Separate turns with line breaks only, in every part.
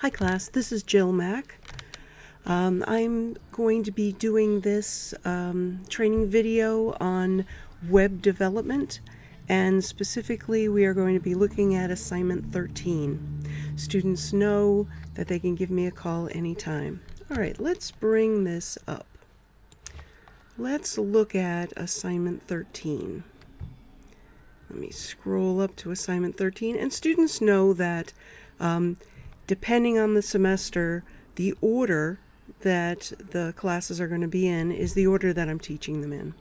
Hi class, this is JilMac. I'm going to be doing this training video on web development, and specifically we are going to be looking at assignment 13. Students know that they can give me a call anytime. Alright, let's bring this up. Let's look at assignment 13. Let me scroll up to assignment 13, and students know that depending on the semester, the order that the classes are going to be in is the order that I'm teaching them in.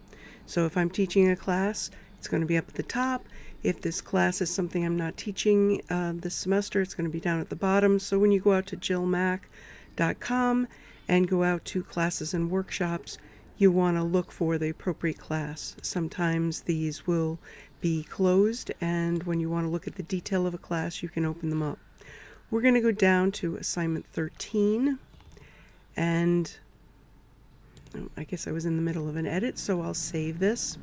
So if I'm teaching a class, it's going to be up at the top. If this class is something I'm not teaching this semester, it's going to be down at the bottom. So when you go out to JilMac.com and go out to classes and workshops, you want to look for the appropriate class. Sometimes these will be closed, and when you want to look at the detail of a class, you can open them up. We're going to go down to assignment 13, and I guess I was in the middle of an edit, so I'll save this.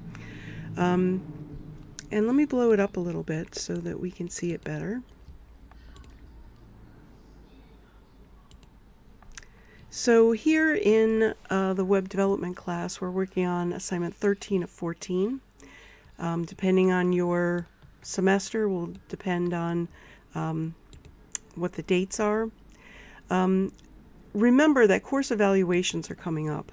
And let me blow it up a little bit so that we can see it better. So here in the web development class, we're working on assignment 13 of 14. Depending on your semester will depend on what the dates are. Remember that course evaluations are coming up.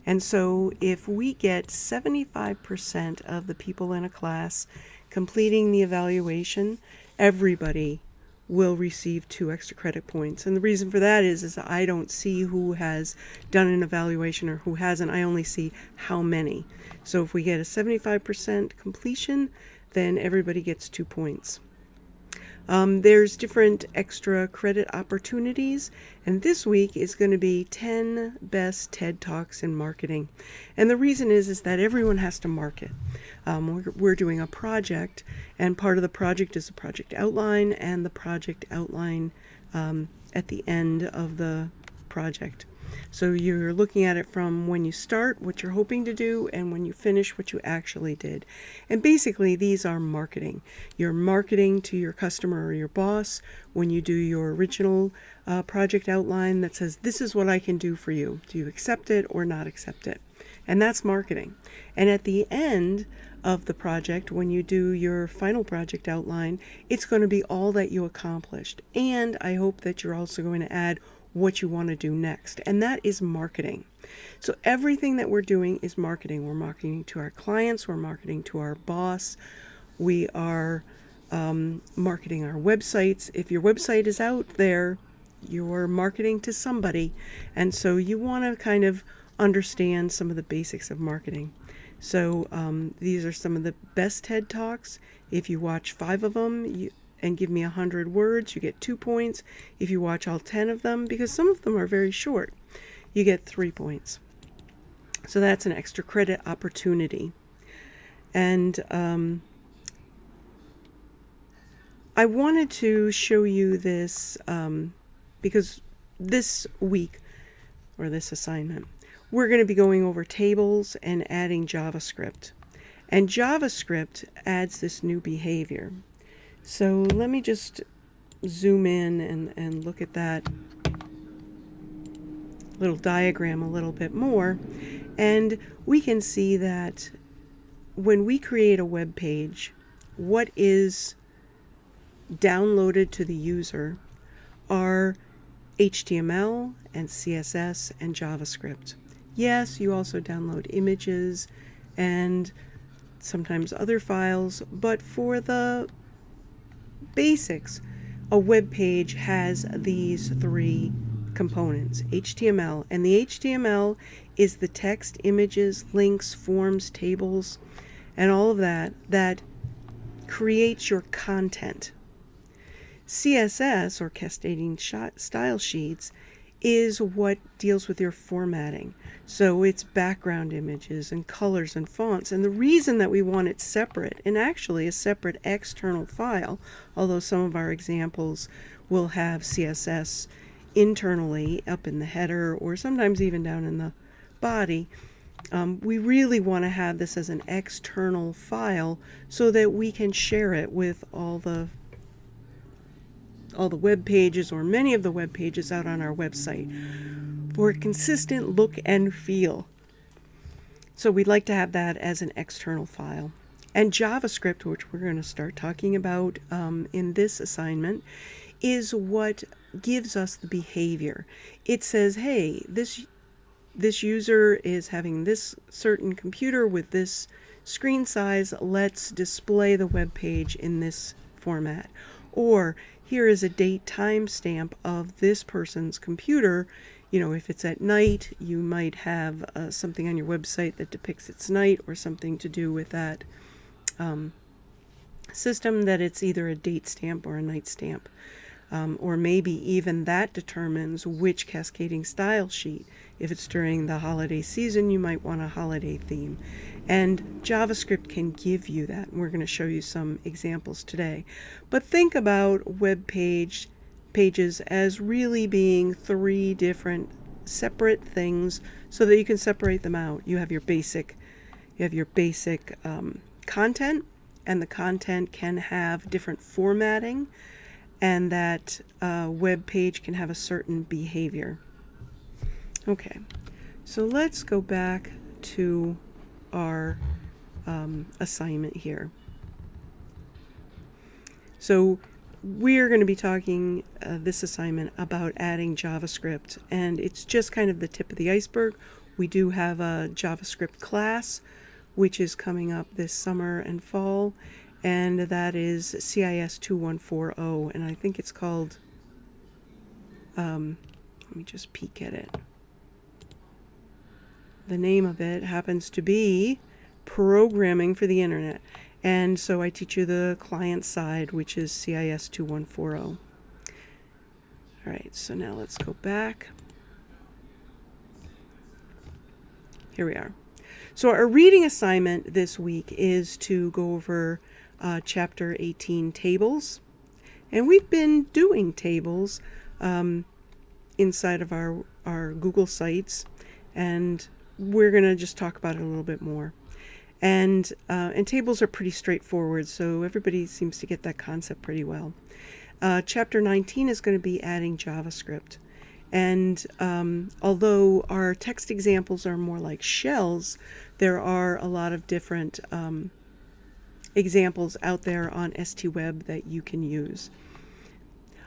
And so if we get 75% of the people in a class completing the evaluation, everybody will receive 2 extra credit points. And the reason for that is I don't see who has done an evaluation or who hasn't. I only see how many. So if we get a 75% completion, then everybody gets 2 points. There's different extra credit opportunities, and this week is going to be 10 best TED Talks in marketing. And the reason is that everyone has to market. We're doing a project, and part of the project is a project outline, and the project outline at the end of the project. So you're looking at it from when you start, what you're hoping to do, and when you finish, what you actually did. And basically, these are marketing. You're marketing to your customer or your boss when you do your original project outline that says, this is what I can do for you. Do you accept it or not accept it? And that's marketing. And at the end of the project, when you do your final project outline, it's going to be all that you accomplished. And I hope that you're also going to add what you want to do next, and that is marketing. So everything that we're doing is marketing. We're marketing to our clients, we're marketing to our boss, we are marketing our websites. If your website is out there, you're marketing to somebody, and so you want to kind of understand some of the basics of marketing. So these are some of the best TED Talks. If you watch 5 of them, and give me 100 words, you get 2 points. If you watch all 10 of them, because some of them are very short, you get 3 points. So that's an extra credit opportunity. And I wanted to show you this because this week, or this assignment, we're going to be going over tables and adding JavaScript. And JavaScript adds this new behavior. So let me just zoom in and look at that little diagram a little bit more, and we can see that when we create a web page, what is downloaded to the user are HTML and CSS and JavaScript. Yes, you also download images and sometimes other files, but for the basics, a web page has these 3 components: HTML, and the HTML is the text, images, links, forms, tables, and all of that creates your content. CSS, or cascading style sheets, is what deals with your formatting. So it's background images and colors and fonts. And the reason that we want it separate, and actually a separate external file, although some of our examples will have CSS internally up in the header or sometimes even down in the body, we really want to have this as an external file so that we can share it with all the all the web pages or many of the web pages out on our website for a consistent look and feel. So we'd like to have that as an external file. And JavaScript, which we're going to start talking about in this assignment, is what gives us the behavior. It says, hey, this user is having this certain computer with this screen size. Let's display the web page in this format. Or here is a date timestamp of this person's computer. You know, if it's at night, you might have something on your website that depicts it's night, or something to do with that system that it's either a date stamp or a night stamp. Or maybe even that determines which cascading style sheet. If it's during the holiday season, you might want a holiday theme. And JavaScript can give you that. And we're going to show you some examples today. But think about web pages as really being 3 different separate things so that you can separate them out. You have your basic content, and the content can have different formatting, and that web page can have a certain behavior. Okay, so let's go back to our assignment here. So we're going to be talking this assignment about adding JavaScript, and it's just kind of the tip of the iceberg. We do have a JavaScript class which is coming up this summer and fall, and that is CIS2140, and I think it's called, let me just peek at it. The name of it happens to be Programming for the Internet, and so I teach you the client side, which is CIS2140. Alright, so now let's go back. Here we are. So our reading assignment this week is to go over Chapter 18, Tables. And we've been doing tables inside of our Google Sites, and we're going to just talk about it a little bit more. And tables are pretty straightforward, so everybody seems to get that concept pretty well. Chapter 19 is going to be adding JavaScript. And although our text examples are more like shells, there are a lot of different examples out there on STWeb that you can use.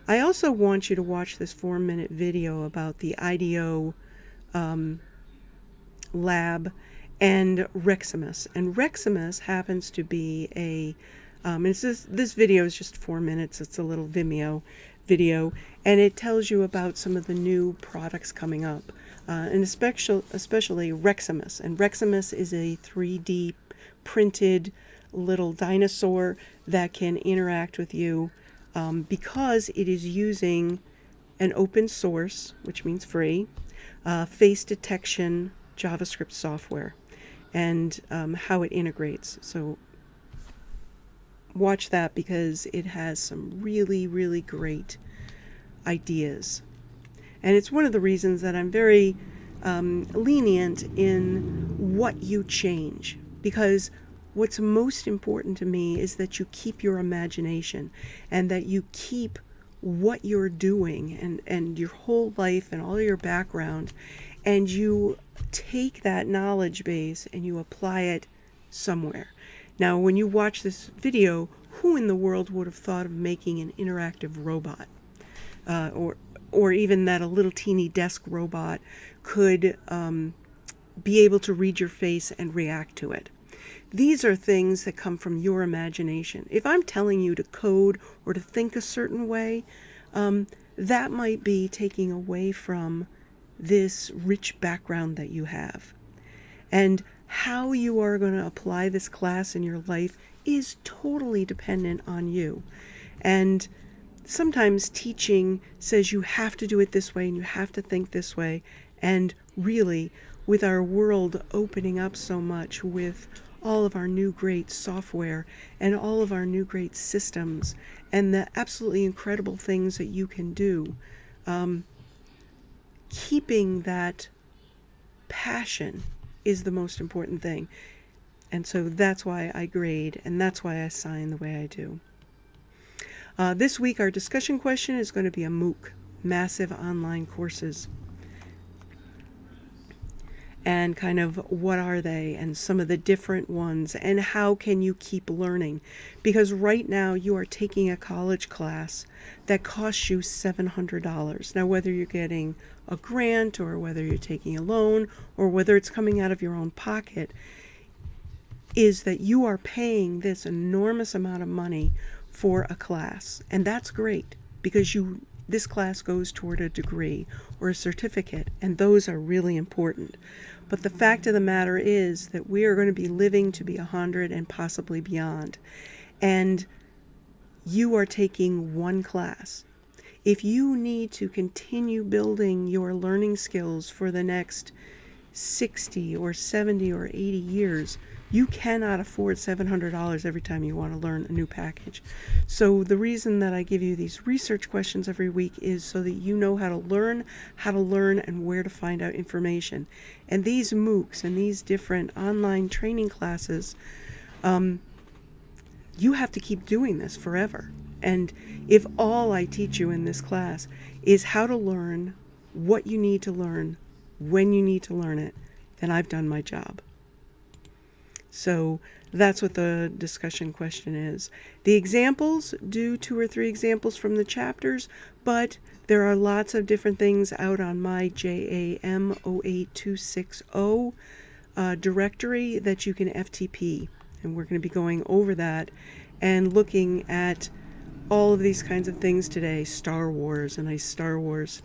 I also want you to watch this 4-minute video about the IDEO lab and Reximus. And Reximus happens to be a, this video is just 4 minutes, it's a little Vimeo video, and it tells you about some of the new products coming up, and especially Reximus. And Reximus is a 3D printed little dinosaur that can interact with you because it is using an open source, which means free, face detection JavaScript software, and how it integrates. So watch that because it has some really, really great ideas. And it's one of the reasons that I'm very lenient in what you change, because what's most important to me is that you keep your imagination and that you keep what you're doing and your whole life and all your background, and you take that knowledge base and you apply it somewhere. Now, when you watch this video, who in the world would have thought of making an interactive robot? Or even that a little teeny desk robot could be able to read your face and react to it. These are things that come from your imagination. If I'm telling you to code or to think a certain way, that might be taking away from this rich background that you have. And how you are going to apply this class in your life is totally dependent on you. And sometimes teaching says you have to do it this way and you have to think this way. And really, with our world opening up so much with all of our new great software and all of our new great systems and the absolutely incredible things that you can do, keeping that passion is the most important thing. And so that's why I grade, and that's why I assign the way I do. This week our discussion question is going to be a MOOC, Massive Online Courses. And kind of what are they and some of the different ones and how can you keep learning? Because right now you are taking a college class that costs you $700. Now whether you're getting a grant or whether you're taking a loan or whether it's coming out of your own pocket, is that you are paying this enormous amount of money for a class. And that's great because this class goes toward a degree or a certificate, and those are really important. But the fact of the matter is that we are going to be living to be 100 and possibly beyond. And you are taking one class. If you need to continue building your learning skills for the next 60 or 70 or 80 years, you cannot afford $700 every time you want to learn a new package. So the reason that I give you these research questions every week is so that you know how to learn, and where to find out information. And these MOOCs and these different online training classes, you have to keep doing this forever. And if all I teach you in this class is how to learn, what you need to learn, when you need to learn it, then I've done my job. So that's what the discussion question is. The examples, do 2 or 3 examples from the chapters, but there are lots of different things out on my JAM08260 directory that you can FTP. And we're going to be going over that and looking at all of these kinds of things today. Star Wars, a nice Star Wars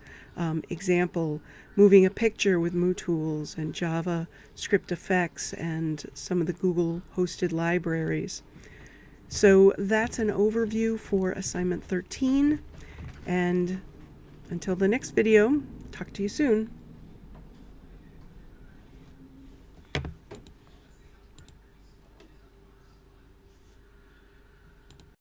example, moving a picture with MooTools and JavaScript effects and some of the Google hosted libraries. So that's an overview for assignment 13, and until the next video, talk to you soon.